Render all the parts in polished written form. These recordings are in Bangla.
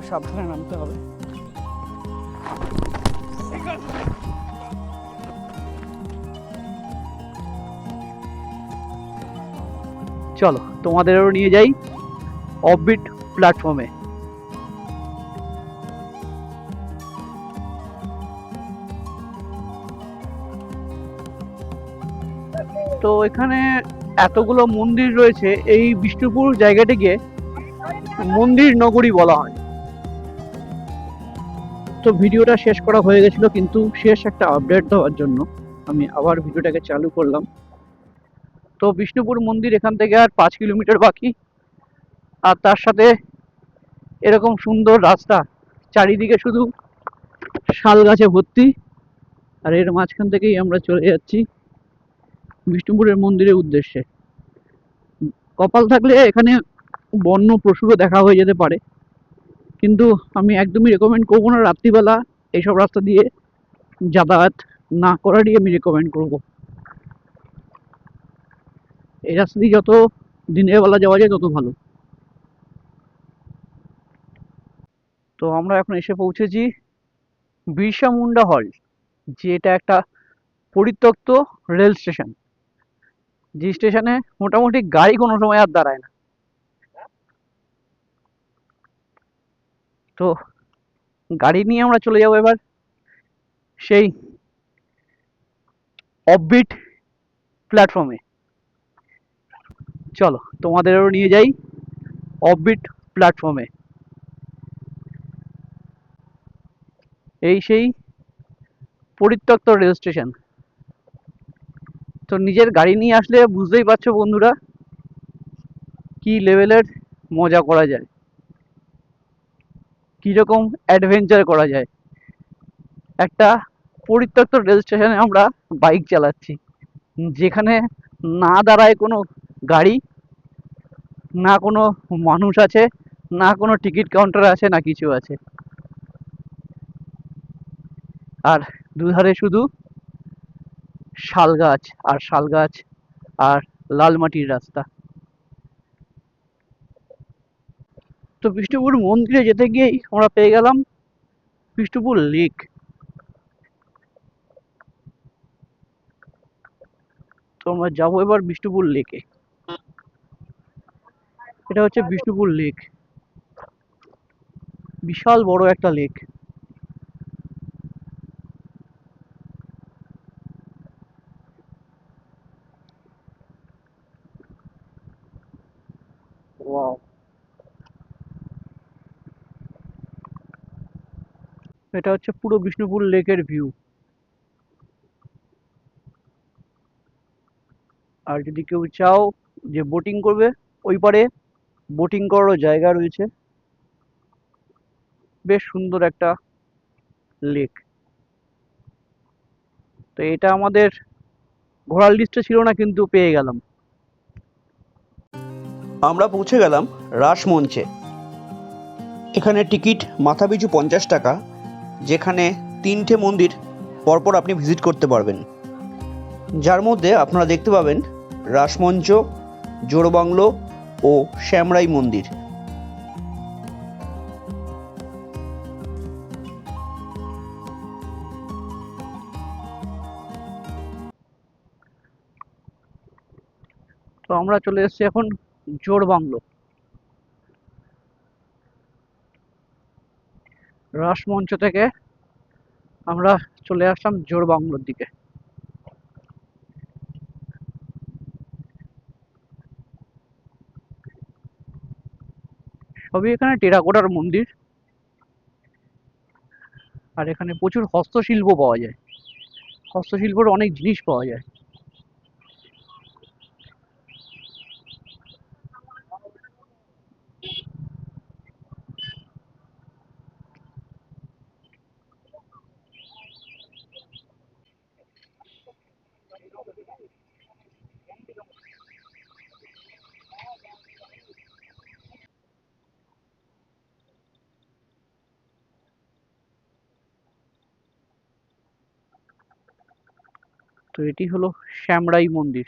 সাবধানে নামতে হবে। চলো তোমাদেরও নিয়ে যাই অফবিট প্ল্যাটফর্মে। তো এখানে এতগুলো মন্দির রয়েছে, এই বিষ্ণুপুর জায়গাটিকে মন্দির নগরী বলা হয়। তো ভিডিওটা শেষ করা হয়ে গেছিল, কিন্তু শেষ একটা আপডেট দেওয়ার জন্য আমি আবার ভিডিওটাকে চালু করলাম। তো বিষ্ণুপুর মন্দির এখান থেকে আর 5 কিলোমিটার বাকি, আর তার সাথে এরকম সুন্দর রাস্তা, চারিদিকে শুধু শাল গাছে ভর্তি, আর এর মাঝখান থেকেই আমরা চলে যাচ্ছি বিষ্ণুপুরের মন্দিরের উদ্দেশ্যে। কপাল থাকলে এখানে বন্য পশুরও দেখা হয়ে যেতে পারে, কিন্তু আমি একদমই রেকমেন্ড করবো না রাত্রিবেলা এইসব রাস্তা দিয়ে যাতায়াত না করারই আমি রেকমেন্ড করব। এই রাস্তা দিয়ে যত দিনের বেলা যাওয়া যায় তত ভালো। তো আমরা এখন এসে পৌঁছেছি বিরসা মুন্ডা হল, যেটা একটা পরিত্যক্ত রেল স্টেশন, যে স্টেশনে মোটামুটি গাড়ি কোনো সময় আর দাঁড়ায় না। তো গাড়ি নিয়ে আমরা চলে যাবো এবার সেই অফবিট প্ল্যাটফর্মে। চলো তোমাদেরও নিয়ে যাই অফবিট প্ল্যাটফর্মে। এই সেই পরিত্যক্ত রেল স্টেশন। তো নিজের গাড়ি নিয়ে আসলে বুঝতেই পারছো বন্ধুরা কি লেভেলের মজা করা যায়, কিরকম অ্যাডভেঞ্চার করা যায়। একটা পরিত্যক্ত রেল স্টেশনে আমরা বাইক চালাচ্ছি, যেখানে না দাঁড়ায় কোনো গাড়ি, না কোনো মানুষ আছে, না কোনো টিকিট কাউন্টার আছে, না কিছু আছে, আর দুধারে শুধু শাল গাছ আর শাল গাছ আর লাল মাটির রাস্তা। তো বিষ্ণুপুর মন্দিরে যেতে গিয়েই আমরা পেয়ে গেলাম বিষ্ণুপুর লেক। তো আমরা যাবো এবার বিষ্ণুপুর লেকে। এটা হচ্ছে বিষ্ণুপুর লেক, বিশাল বড় একটা লেক। ওয়াও, এটা হচ্ছে পুরো বিষ্ণুপুর লেকের ভিউ। আর যদি কেউ চাও যে বোটিং করবে, ওই পারে বোটিং করারও জায়গা রয়েছে। বেশ সুন্দর একটা লেক। তো এটা আমাদের ঘোরার লিস্টে ছিল না, কিন্তু পেয়ে গেলাম। আমরা পৌঁছে গেলাম রাসমঞ্চে। এখানে টিকিট মাথাপিছু 50 টাকা, যেখানে 3টে মন্দির পরপর আপনি ভিজিট করতে পারবেন, যার মধ্যে আপনারা দেখতে পাবেন রাসমঞ্চ, জোড়বাংলো ও শ্যামরাই মন্দির। তো আমরা চলে এসেছি এখন জোড়বাংলো। রাসমঞ্চ থেকে আমরা চলে আসলাম জোড়বাংলোর দিকে। সবই এখানে টেরাকোটার মন্দির, আর এখানে প্রচুর হস্তশিল্প পাওয়া যায়, হস্তশিল্পের অনেক জিনিস পাওয়া যায়। তো এটি হলো শ্যামরাই মন্দির।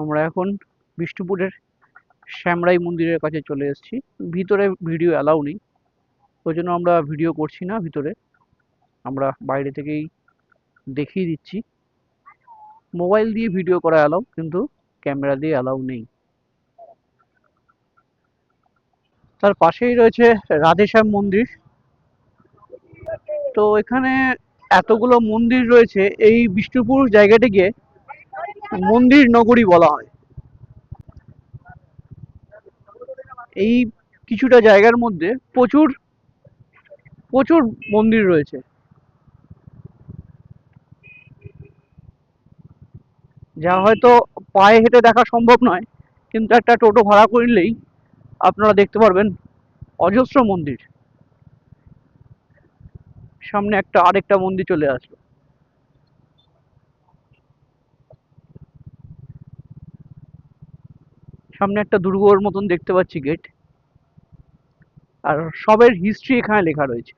আমরা এখন বিষ্ণুপুরের শ্যামরাই মন্দিরের কাছে চলে এসেছি। ভিতরে ভিডিও অ্যালাউ নেই, ওই জন্য আমরা ভিডিও করছি না ভিতরে, আমরা বাইরে থেকেই দেখিয়ে দিচ্ছি। মোবাইল দিয়ে ভিডিও করা অ্যালাউ, কিন্তু ক্যামেরা দিয়ে অ্যালাউ নেই। তার পাশেই রয়েছে রাধেশ্যাম মন্দির। তো এখানে এতগুলো মন্দির রয়েছে, এই বিষ্ণুপুর জায়গাটিকে মন্দির নগরী বলা হয়। এই কিছুটা জায়গার মধ্যে প্রচুর প্রচুর মন্দির রয়েছে, যা হয়তো পায়ে হেঁটে দেখা সম্ভব নয়, কিন্তু একটা টোটো ভাড়া করলেই আপনারা দেখতে পারবেন অজস্র মন্দির। সামনে আরেকটা মন্দির চলে আসলো। সামনে একটা দুর্গর মতন দেখতে পাচ্ছি গেট, আর সবের হিস্ট্রি এখানে লেখা রয়েছে।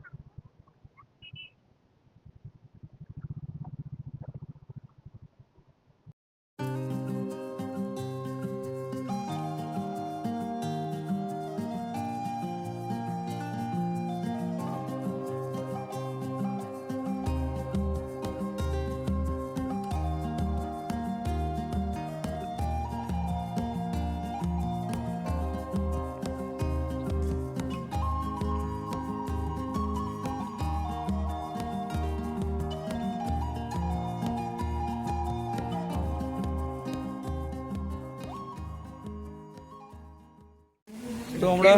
তো আমরা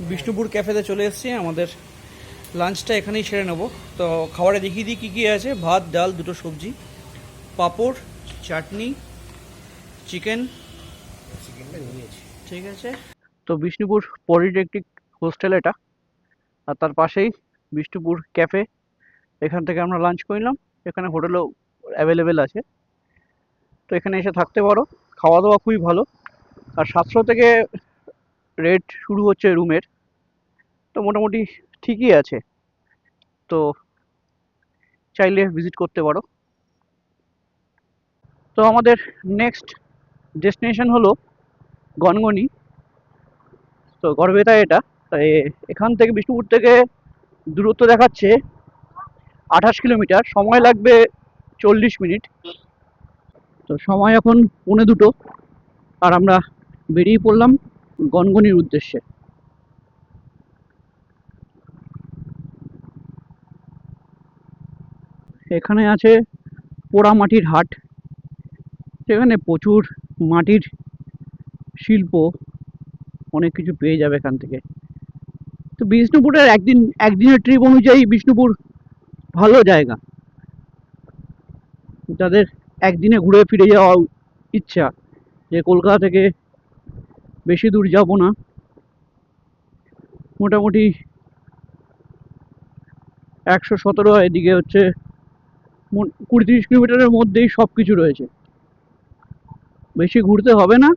বিষ্ণুপুর ক্যাফেতে চলে এসেছি, আমাদের লাঞ্চটা এখানেই সেরে নেব। তো খাবারে দেখিয়ে দিই কী কী আছে। ভাত, ডাল, দুটো সবজি, পাঁপড়, চাটনি, চিকেন। ঠিক আছে। তো বিষ্ণুপুর পলিটেকনিক হোস্টেল এটা, আর তার পাশেই বিষ্ণুপুর ক্যাফে। এখান থেকে আমরা লাঞ্চ করলাম, এখানে হোটেলও অ্যাভেলেবেল আছে, তো এখানে এসে থাকতে পারো। খাওয়া দাওয়া খুবই ভালো, আর 700 থেকে রেট শুরু হচ্ছে রুমের, তো মোটামুটি ঠিকই আছে। তো চাইলে ভিজিট করতে পারো। তো আমাদের নেক্সট ডেস্টিনেশন হলো গনগনি। তো গড়বেতা এটা। তাই এখান থেকে বিষ্ণুপুর থেকে দূরত্ব দেখাচ্ছে 28 কিলোমিটার, সময় লাগবে 40 মিনিট। তো সময় এখন 1:45, আর আমরা বেরিয়ে পড়লাম গনগনির উদ্দেশ্যে। এখানে আছে পোড়ামাটির হাট, সেখানে প্রচুর মাটির শিল্প, অনেক কিছু পেয়ে যাবে এখান থেকে। তো বিষ্ণুপুরের একদিনের ট্রিপ অনুযায়ী বিষ্ণুপুর ভালো জায়গা। যাদের একদিনে ঘুরে ফিরে যাওয়া ইচ্ছা, যে কলকাতা থেকে বেশি দূর যাব না, মোটামুটি 117, এদিকে হচ্ছে 20-30 কিলোমিটারের মধ্যেই সব কিছু রয়েছে, বেশি ঘুরতে হবে না।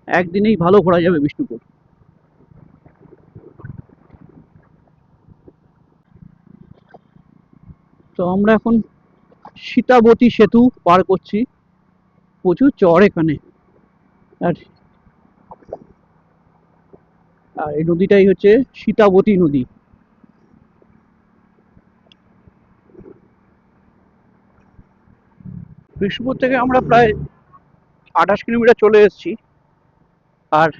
একদিনেই ভালো ঘোরা যাবে বিষ্ণুপুর। তো আমরা এখন সীতাবতী সেতু পার করছি, প্রচুর চড় এখানে। আর আর এই নদীটাই হচ্ছে সীতাবতী নদী। বিষ্ণুপুর থেকে আমরা প্রায় 28 কিলোমিটার চলে এসেছি, আর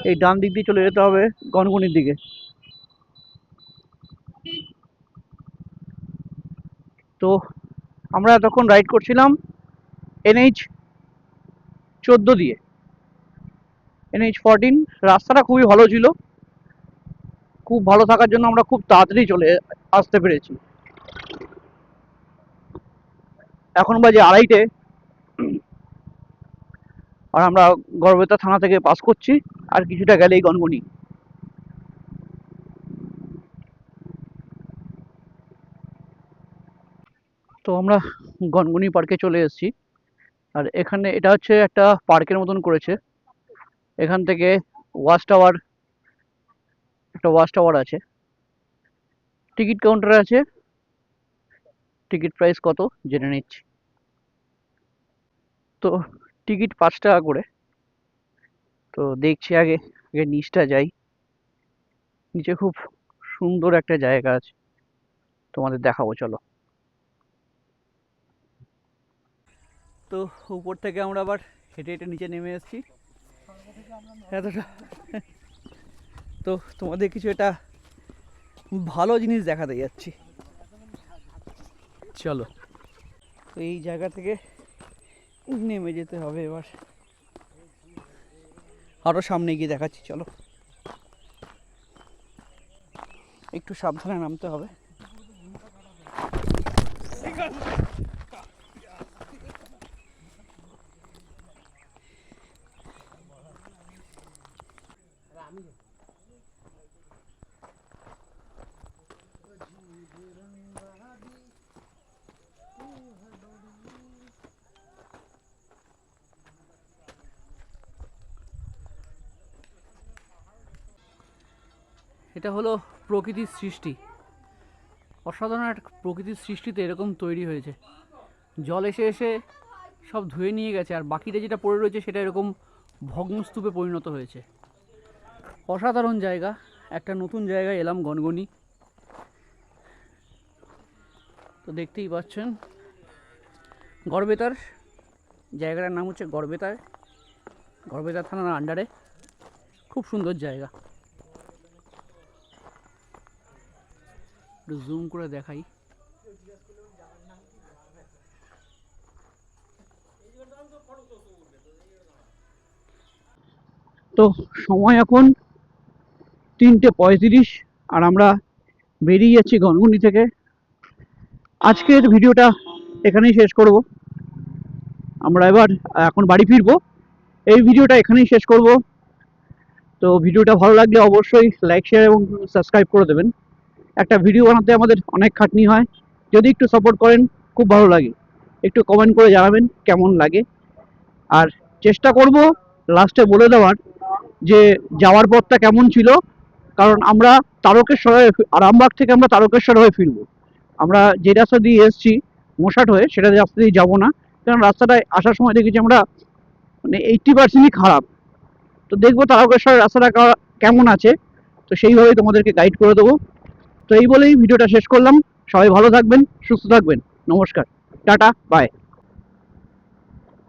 এই ডান দিক দিয়ে চলে যেতে হবে গনগনির দিকে। তো আমরা তখন রাইড করছিলাম NH-14 দিয়ে। NH-14 রাস্তাটা খুবই ভালো ছিল, খুব ভালো থাকার জন্য আমরা খুব তাড়াতাড়ি চলে আসতে পেরেছি। এখন বাজে 2:30, আর আমরা গড়বেতা থানা থেকে পাস করছি, আর কিছুটা গেলেই গনগনি। তো আমরা গনগনি পার্কে চলে এসেছি, আর এখানে এটা হচ্ছে একটা পার্কের মতন করেছে। এখান থেকে ওয়াচ টাওয়ার, একটা ওয়াচ টাওয়ার আছে, টিকিট কাউন্টার আছে। টিকিট প্রাইস কত জেনে নিচ্ছি। তো টিকিট 5 টাকা করে। তো দেখছি আগে আগে নিচটা যাই। নিচে খুব সুন্দর একটা জায়গা আছে, তোমাদের দেখাবো চলো। তো উপর থেকে আমরা আবার হেঁটে হেঁটে নিচে নেমে এসেছি এতটা। তো তোমাদের কিছু এটা ভালো জিনিস দেখাতে যাচ্ছি, চলো। তো এই জায়গা থেকে নেমে যেতে হবে এবার, আরো সামনে গিয়ে দেখাচ্ছি চলো। একটু সাবধানে নামতে হবে। এটা হলো প্রকৃতির সৃষ্টি, অসাধারণ একটা প্রকৃতির সৃষ্টিতে এরকম তৈরি হয়েছে। জল এসে এসে সব ধুয়ে নিয়ে গেছে, আর বাকিটা যেটা পড়ে রয়েছে সেটা এরকম ভগ্নস্তূপে পরিণত হয়েছে। অসাধারণ জায়গা, একটা নতুন জায়গায় এলাম গনগনি। তো দেখতেই পাচ্ছেন গড়বেতার, জায়গাটার নাম হচ্ছে গড়বেতার, গড়বেতার থানার আন্ডারে। খুব সুন্দর জায়গা, একটু জুম করে দেখাই। তো সময় এখন 3:35 আর আমরা বেরিয়ে যাচ্ছি গনগনি থেকে। আজকের ভিডিওটা এখানেই শেষ করব। আমরা এবার এখন বাড়ি ফিরবো, এই ভিডিওটা এখানেই শেষ করব। তো ভিডিওটা ভালো লাগলে অবশ্যই লাইক, শেয়ার এবং সাবস্ক্রাইব করে দেবেন। একটা ভিডিও বানাতে আমাদের অনেক খাটনি হয়, যদি একটু সাপোর্ট করেন খুব ভালো লাগে। একটু কমেন্ট করে জানাবেন কেমন লাগে। আর চেষ্টা করব লাস্টে বলে দেওয়ার যে যাওয়ার পথটা কেমন ছিল, কারণ আমরা তারকেশ্বর হয়ে, আরামবাগ থেকে আমরা তারকেশ্বর হয়ে ফিরবো। আমরা যে রাস্তা দিয়ে এসেছি মশাট হয়ে, সেটা রাস্তা দিয়ে যাবো না, কারণ রাস্তাটায় আসার সময় দেখেছি আমরা মানে 80%ই খারাপ। তো দেখবো তারকেশ্বরের রাস্তাটা কেমন আছে, তো সেইভাবেই তোমাদেরকে গাইড করে দেবো। তো এই বলেই ভিডিওটা শেষ করলাম। সবাই ভালো থাকবেন, সুস্থ থাকবেন, নমস্কার, টাটা, বাই।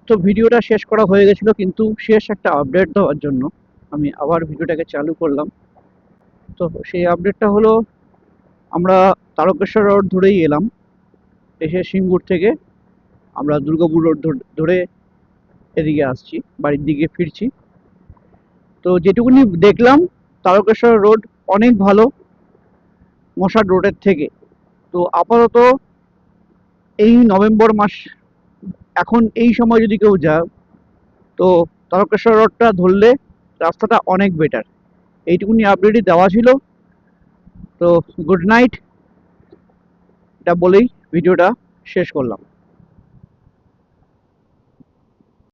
তো ভিডিওটা শেষ করা হয়ে গেছিলো, কিন্তু শেষ একটা আপডেট দেওয়ার জন্য আমি আবার ভিডিওটাকে চালু করলাম। তো সেই আপডেটটা হলো, আমরা তারকেশ্বর রোড ধরেই এলাম, এসে সিঙ্গুর থেকে আমরা দুর্গাপুর রোড ধরে এদিকে আসছি, বাড়ির দিকে ফিরছি। তো যেটুকুনি দেখলাম তারকেশ্বর রোড অনেক ভালো মশাট রোডের থেকে। তো আপাতত এই নভেম্বর মাস, এখন এই সময় যদি কেউ যায়, তো তারকেশ্বর রোডটা ধরলে রাস্তাটা অনেক বেটার। এইটুকুনি আপডেটই দেওয়া ছিল। তো গুড নাইট, এটা বলেই ভিডিওটা শেষ করলাম।